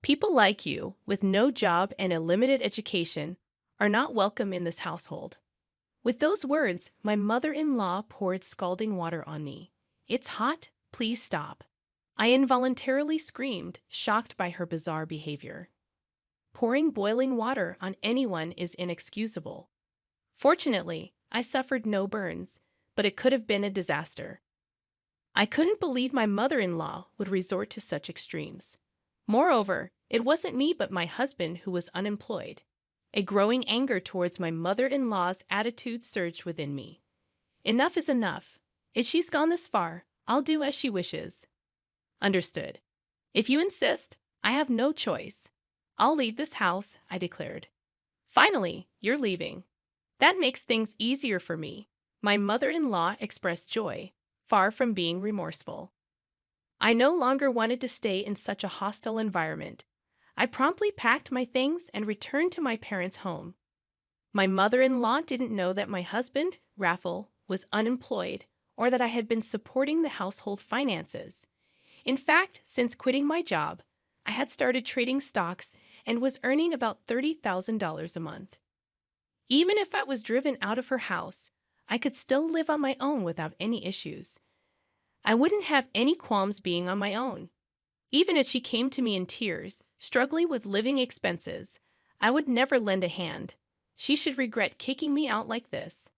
People like you, with no job and a limited education, are not welcome in this household. With those words, my mother-in-law poured scalding water on me. It's hot, please stop. I involuntarily screamed, shocked by her bizarre behavior. Pouring boiling water on anyone is inexcusable. Fortunately, I suffered no burns, but it could have been a disaster. I couldn't believe my mother-in-law would resort to such extremes. Moreover, it wasn't me but my husband who was unemployed. A growing anger towards my mother-in-law's attitude surged within me. Enough is enough. If she's gone this far, I'll do as she wishes. Understood. If you insist, I have no choice. I'll leave this house, I declared. Finally, you're leaving. That makes things easier for me. My mother-in-law expressed joy, far from being remorseful. I no longer wanted to stay in such a hostile environment. I promptly packed my things and returned to my parents' home. My mother-in-law didn't know that my husband, Raffle, was unemployed or that I had been supporting the household finances. In fact, since quitting my job, I had started trading stocks and was earning about $30,000 a month. Even if I was driven out of her house, I could still live on my own without any issues. I wouldn't have any qualms being on my own. Even if she came to me in tears, struggling with living expenses, I would never lend a hand. She should regret kicking me out like this.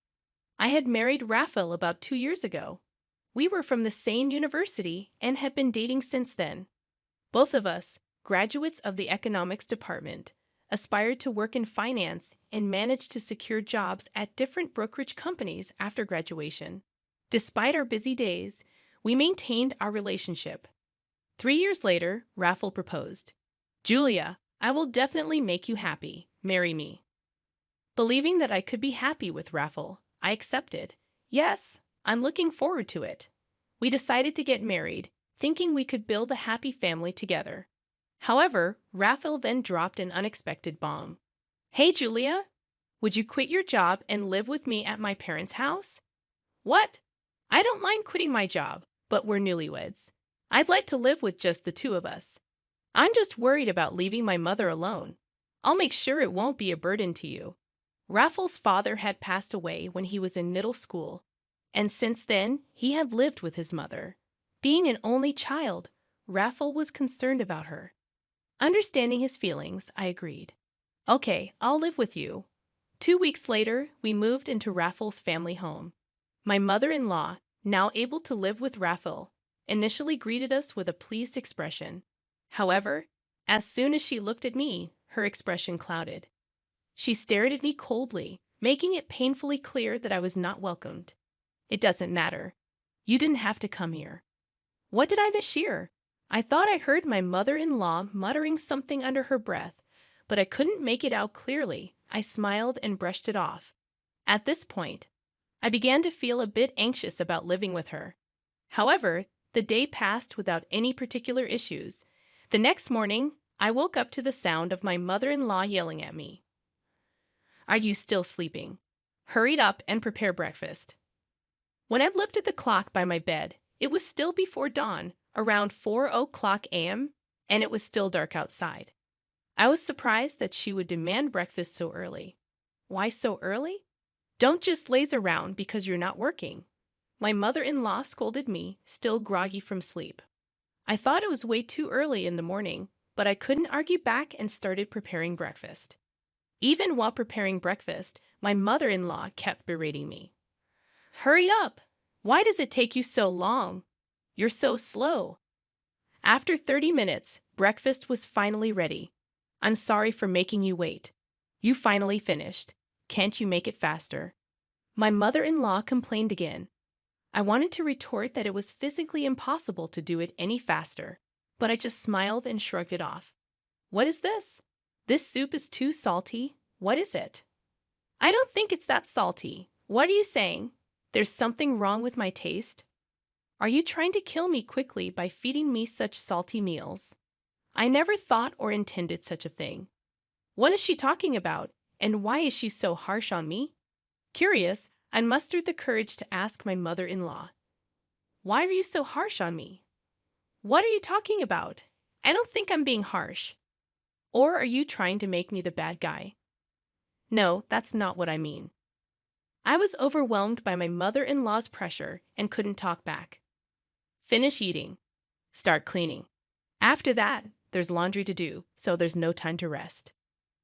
I had married Raphael about 2 years ago. We were from the same university and had been dating since then. Both of us, graduates of the economics department, aspired to work in finance and managed to secure jobs at different brokerage companies after graduation. Despite our busy days, we maintained our relationship. 3 years later, Raphael proposed. Julia, I will definitely make you happy. Marry me. Believing that I could be happy with Raphael, I accepted. Yes, I'm looking forward to it. We decided to get married, thinking we could build a happy family together. However, Raphael then dropped an unexpected bomb. Hey, Julia, would you quit your job and live with me at my parents' house? What? I don't mind quitting my job, but we're newlyweds. I'd like to live with just the two of us. I'm just worried about leaving my mother alone. I'll make sure it won't be a burden to you. Raphael's father had passed away when he was in middle school, and since then he had lived with his mother. Being an only child, Raphael was concerned about her. Understanding his feelings, I agreed. Okay, I'll live with you. 2 weeks later, we moved into Raphael's family home. My mother-in-law, now able to live with Raphael, initially greeted us with a pleased expression. However, as soon as she looked at me, her expression clouded. She stared at me coldly, making it painfully clear that I was not welcomed. It doesn't matter. You didn't have to come here. What did I mishear? I thought I heard my mother-in-law muttering something under her breath, but I couldn't make it out clearly. I smiled and brushed it off. At this point, I began to feel a bit anxious about living with her. However, the day passed without any particular issues. The next morning, I woke up to the sound of my mother-in-law yelling at me. Are you still sleeping? Hurry up and prepare breakfast. When I looked at the clock by my bed, it was still before dawn, around 4:00 a.m., and it was still dark outside. I was surprised that she would demand breakfast so early. Why so early? Don't just laze around because you're not working. My mother-in-law scolded me, still groggy from sleep. I thought it was way too early in the morning, but I couldn't argue back and started preparing breakfast. Even while preparing breakfast, my mother-in-law kept berating me. Hurry up! Why does it take you so long? You're so slow. After 30 minutes, breakfast was finally ready. I'm sorry for making you wait. You finally finished. Can't you make it faster? My mother-in-law complained again. I wanted to retort that it was physically impossible to do it any faster, but I just smiled and shrugged it off. What is this? This soup is too salty. What is it? I don't think it's that salty. What are you saying? There's something wrong with my taste? Are you trying to kill me quickly by feeding me such salty meals? I never thought or intended such a thing. What is she talking about, and why is she so harsh on me? Curious, I mustered the courage to ask my mother-in-law. Why are you so harsh on me? What are you talking about? I don't think I'm being harsh. Or are you trying to make me the bad guy? No, that's not what I mean. I was overwhelmed by my mother-in-law's pressure and couldn't talk back. Finish eating. Start cleaning. After that, there's laundry to do, so there's no time to rest.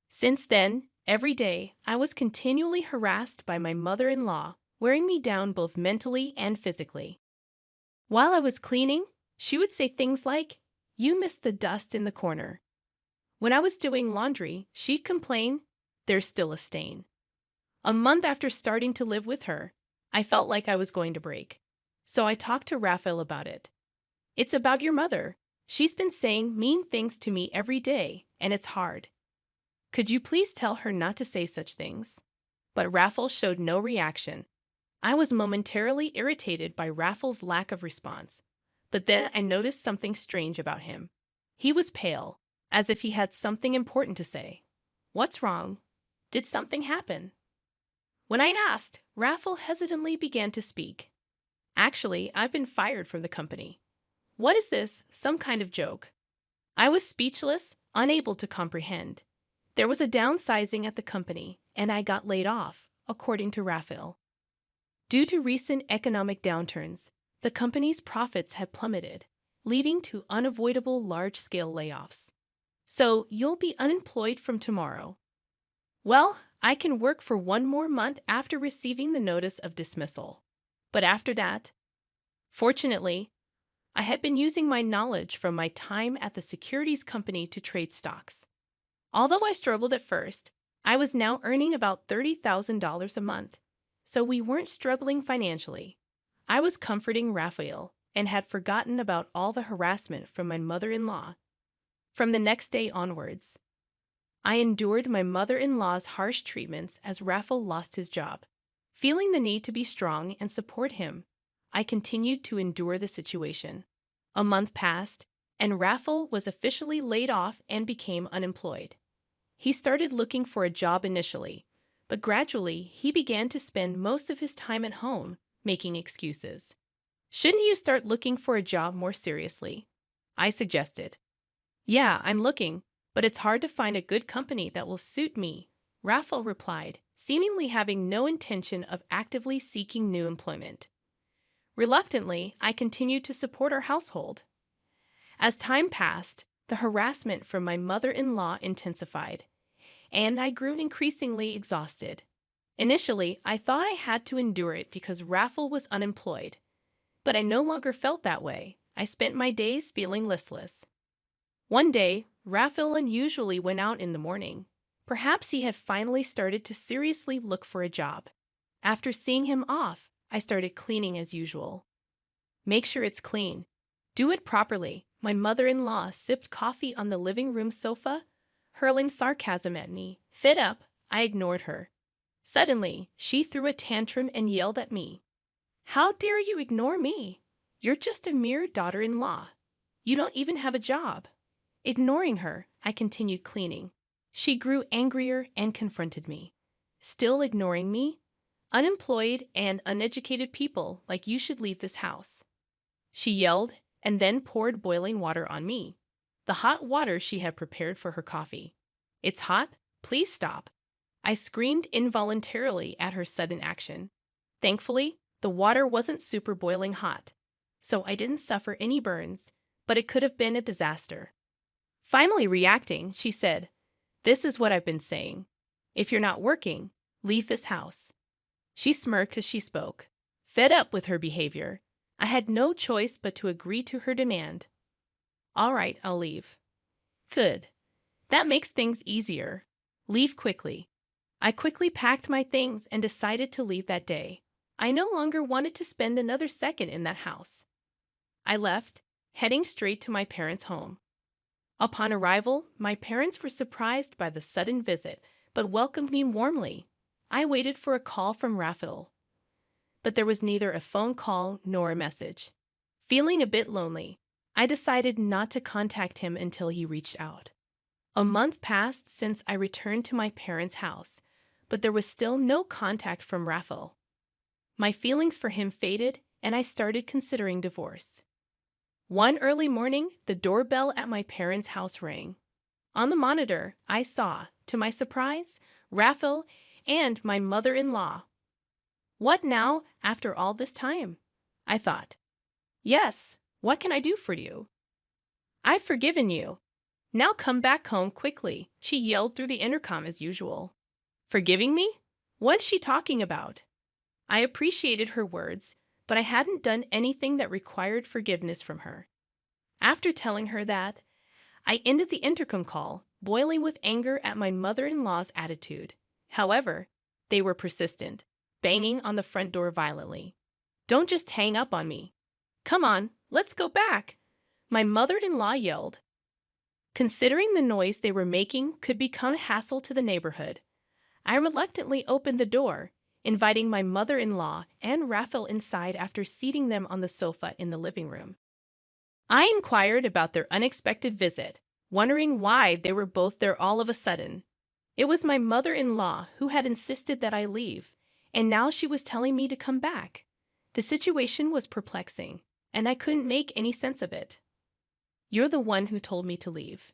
Since then, every day, I was continually harassed by my mother-in-law, wearing me down both mentally and physically. While I was cleaning, she would say things like, "You missed the dust in the corner." When I was doing laundry, she'd complain, "There's still a stain." A month after starting to live with her, I felt like I was going to break. So I talked to Raphael about it. "It's about your mother. She's been saying mean things to me every day, and it's hard. Could you please tell her not to say such things?" But Raphael showed no reaction. I was momentarily irritated by Raphael's lack of response. But then I noticed something strange about him. He was pale, as if he had something important to say. "What's wrong? Did something happen?" When I asked, Raphael hesitantly began to speak. "Actually, I've been fired from the company." "What is this? Some kind of joke?" I was speechless, unable to comprehend. There was a downsizing at the company, and I got laid off, according to Raphael. Due to recent economic downturns, the company's profits had plummeted, leading to unavoidable large-scale layoffs. "So you'll be unemployed from tomorrow." "Well, I can work for one more month after receiving the notice of dismissal. But after that..." Fortunately, I had been using my knowledge from my time at the securities company to trade stocks. Although I struggled at first, I was now earning about $30,000 a month, so we weren't struggling financially. I was comforting Raphael and had forgotten about all the harassment from my mother-in-law. From the next day onwards, I endured my mother-in-law's harsh treatments as Raphael lost his job. Feeling the need to be strong and support him, I continued to endure the situation. A month passed, and Raphael was officially laid off and became unemployed. He started looking for a job initially, but gradually he began to spend most of his time at home, making excuses. "Shouldn't you start looking for a job more seriously?" I suggested. "Yeah, I'm looking, but it's hard to find a good company that will suit me," Raphael replied, seemingly having no intention of actively seeking new employment. Reluctantly, I continued to support our household. As time passed, the harassment from my mother-in-law intensified, and I grew increasingly exhausted. Initially, I thought I had to endure it because Raphael was unemployed, but I no longer felt that way. I spent my days feeling listless. One day, Raphael unusually went out in the morning. Perhaps he had finally started to seriously look for a job. After seeing him off, I started cleaning as usual. "Make sure it's clean. Do it properly." My mother-in-law sipped coffee on the living room sofa, hurling sarcasm at me. Fed up, I ignored her. Suddenly, she threw a tantrum and yelled at me. "How dare you ignore me? You're just a mere daughter-in-law. You don't even have a job." Ignoring her, I continued cleaning. She grew angrier and confronted me. "Still ignoring me? Unemployed and uneducated people like you should leave this house." She yelled and then poured boiling water on me, the hot water she had prepared for her coffee. "It's hot. Please stop." I screamed involuntarily at her sudden action. Thankfully, the water wasn't super boiling hot, so I didn't suffer any burns, but it could have been a disaster. Finally reacting, she said, "This is what I've been saying. If you're not working, leave this house." She smirked as she spoke. Fed up with her behavior, I had no choice but to agree to her demand. "All right, I'll leave." "Good. That makes things easier. Leave quickly." I quickly packed my things and decided to leave that day. I no longer wanted to spend another second in that house. I left, heading straight to my parents' home. Upon arrival, my parents were surprised by the sudden visit, but welcomed me warmly. I waited for a call from Raphael, but there was neither a phone call nor a message. Feeling a bit lonely, I decided not to contact him until he reached out. A month passed since I returned to my parents' house, but there was still no contact from Raphael. My feelings for him faded, and I started considering divorce. One early morning, the doorbell at my parents' house rang. On the monitor, I saw, to my surprise, Raphael and my mother-in-law. What now, after all this time? I thought. Yes, what can I do for you? I've forgiven you. Now come back home quickly, she yelled through the intercom as usual. Forgiving me? What's she talking about? I appreciated her words, but I hadn't done anything that required forgiveness from her. After telling her that, I ended the intercom call, boiling with anger at my mother-in-law's attitude. However, they were persistent, banging on the front door violently. Don't just hang up on me. Come on, let's go back, my mother-in-law yelled. Considering the noise they were making could become a hassle to the neighborhood, I reluctantly opened the door, inviting my mother-in-law and Raphael inside after seating them on the sofa in the living room. I inquired about their unexpected visit, wondering why they were both there all of a sudden. It was my mother-in-law who had insisted that I leave, and now she was telling me to come back. The situation was perplexing, and I couldn't make any sense of it. You're the one who told me to leave.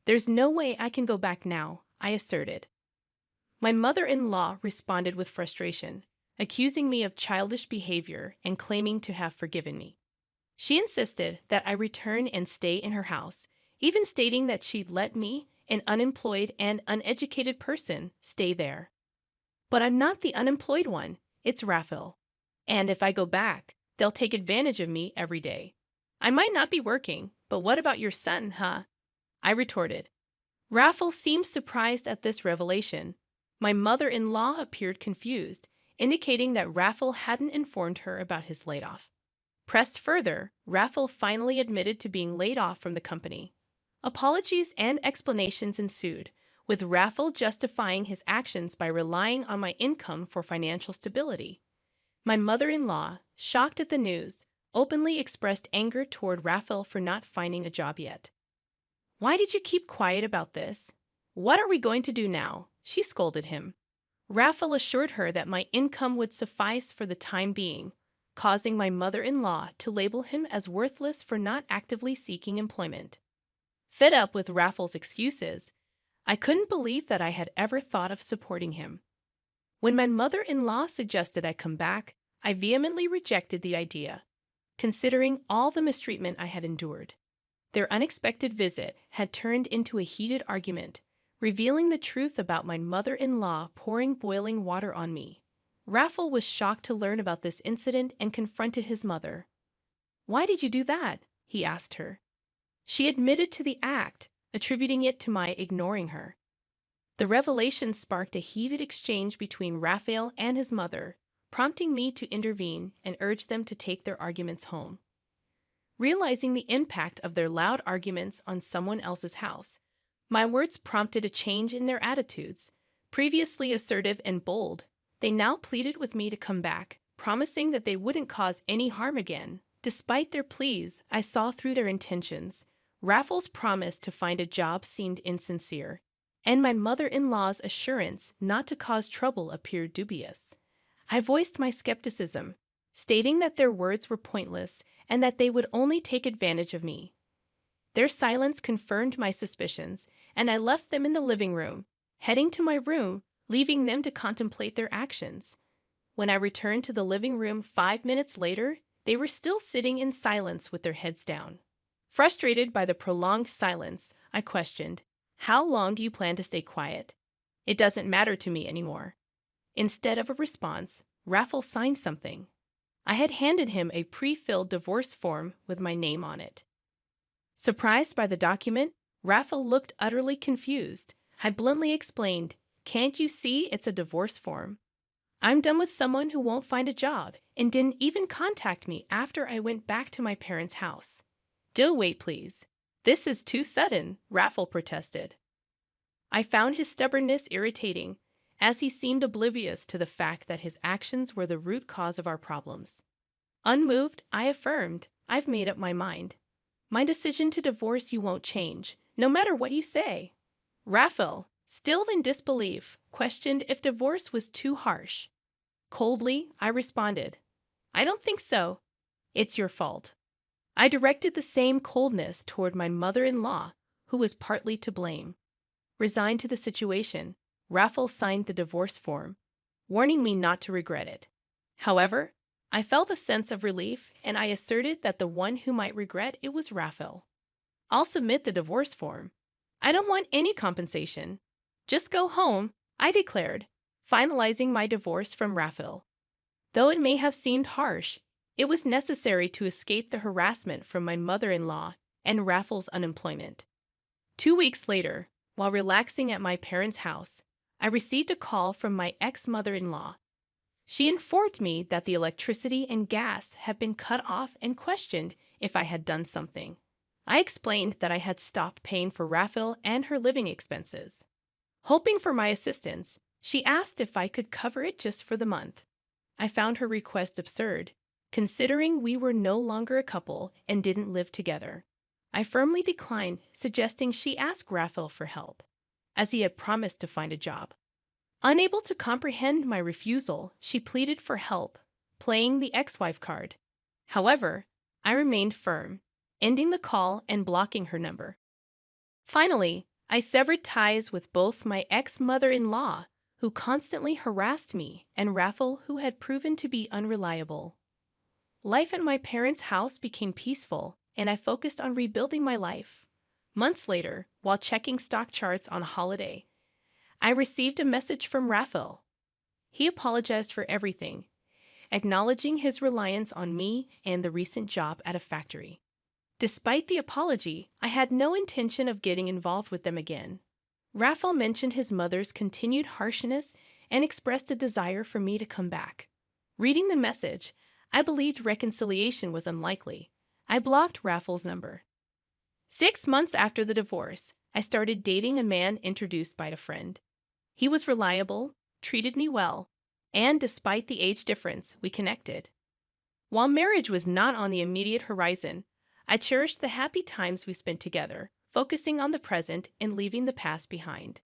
There's no way I can go back now, I asserted. My mother-in-law responded with frustration, accusing me of childish behavior and claiming to have forgiven me. She insisted that I return and stay in her house, even stating that she'd let me, an unemployed and uneducated person, stay there. But I'm not the unemployed one, it's Raphael. And if I go back, they'll take advantage of me every day. I might not be working, but what about your son, huh? I retorted. Raphael seemed surprised at this revelation. My mother-in-law appeared confused, indicating that Raphael hadn't informed her about his layoff. Pressed further, Raphael finally admitted to being laid off from the company. Apologies and explanations ensued, with Raphael justifying his actions by relying on my income for financial stability. My mother-in-law, shocked at the news, openly expressed anger toward Raphael for not finding a job yet. Why did you keep quiet about this? What are we going to do now? She scolded him. Raphael assured her that my income would suffice for the time being, causing my mother-in-law to label him as worthless for not actively seeking employment. Fed up with Raphael's excuses, I couldn't believe that I had ever thought of supporting him. When my mother-in-law suggested I come back, I vehemently rejected the idea, considering all the mistreatment I had endured. Their unexpected visit had turned into a heated argument, revealing the truth about my mother-in-law pouring boiling water on me. Raphael was shocked to learn about this incident and confronted his mother. Why did you do that? He asked her. She admitted to the act, attributing it to my ignoring her. The revelation sparked a heated exchange between Raphael and his mother, prompting me to intervene and urge them to take their arguments home. Realizing the impact of their loud arguments on someone else's house, my words prompted a change in their attitudes. Previously assertive and bold, they now pleaded with me to come back, promising that they wouldn't cause any harm again. Despite their pleas, I saw through their intentions. Raphael's promise to find a job seemed insincere, and my mother-in-law's assurance not to cause trouble appeared dubious. I voiced my skepticism, stating that their words were pointless and that they would only take advantage of me. Their silence confirmed my suspicions, and I left them in the living room, heading to my room, leaving them to contemplate their actions. When I returned to the living room 5 minutes later, they were still sitting in silence with their heads down. Frustrated by the prolonged silence, I questioned, "How long do you plan to stay quiet? It doesn't matter to me anymore." Instead of a response, Raphael signed something. I had handed him a pre-filled divorce form with my name on it. Surprised by the document, Raphael looked utterly confused. I bluntly explained, "Can't you see it's a divorce form? I'm done with someone who won't find a job and didn't even contact me after I went back to my parents' house." "Do wait, please. This is too sudden," Raphael protested. I found his stubbornness irritating, as he seemed oblivious to the fact that his actions were the root cause of our problems. Unmoved, I affirmed, "I've made up my mind. My decision to divorce you won't change, no matter what you say." Raphael, still in disbelief, questioned if divorce was too harsh. Coldly, I responded, "I don't think so. It's your fault." I directed the same coldness toward my mother-in-law, who was partly to blame. Resigned to the situation, Raffle signed the divorce form, warning me not to regret it. However, I felt a sense of relief and I asserted that the one who might regret it was Raffle. I'll submit the divorce form. I don't want any compensation. Just go home, I declared, finalizing my divorce from Raffle. Though it may have seemed harsh, it was necessary to escape the harassment from my mother-in-law and Raffle's unemployment. 2 weeks later, while relaxing at my parents' house, I received a call from my ex-mother-in-law. She informed me that the electricity and gas had been cut off and questioned if I had done something. I explained that I had stopped paying for Raffle and her living expenses. Hoping for my assistance, she asked if I could cover it just for the month. I found her request absurd, considering we were no longer a couple and didn't live together. I firmly declined, suggesting she ask Raffle for help, as he had promised to find a job. Unable to comprehend my refusal, she pleaded for help, playing the ex-wife card. However, I remained firm, ending the call and blocking her number. Finally, I severed ties with both my ex-mother-in-law, who constantly harassed me, and Raffle, who had proven to be unreliable. Life at my parents' house became peaceful, and I focused on rebuilding my life. Months later, while checking stock charts on a holiday, I received a message from Raffle. He apologized for everything, acknowledging his reliance on me and the recent job at a factory. Despite the apology, I had no intention of getting involved with them again. Raffle mentioned his mother's continued harshness and expressed a desire for me to come back. Reading the message, I believed reconciliation was unlikely. I blocked Raffle's number. 6 months after the divorce, I started dating a man introduced by a friend. He was reliable, treated me well, and despite the age difference, we connected. While marriage was not on the immediate horizon, I cherished the happy times we spent together, focusing on the present and leaving the past behind.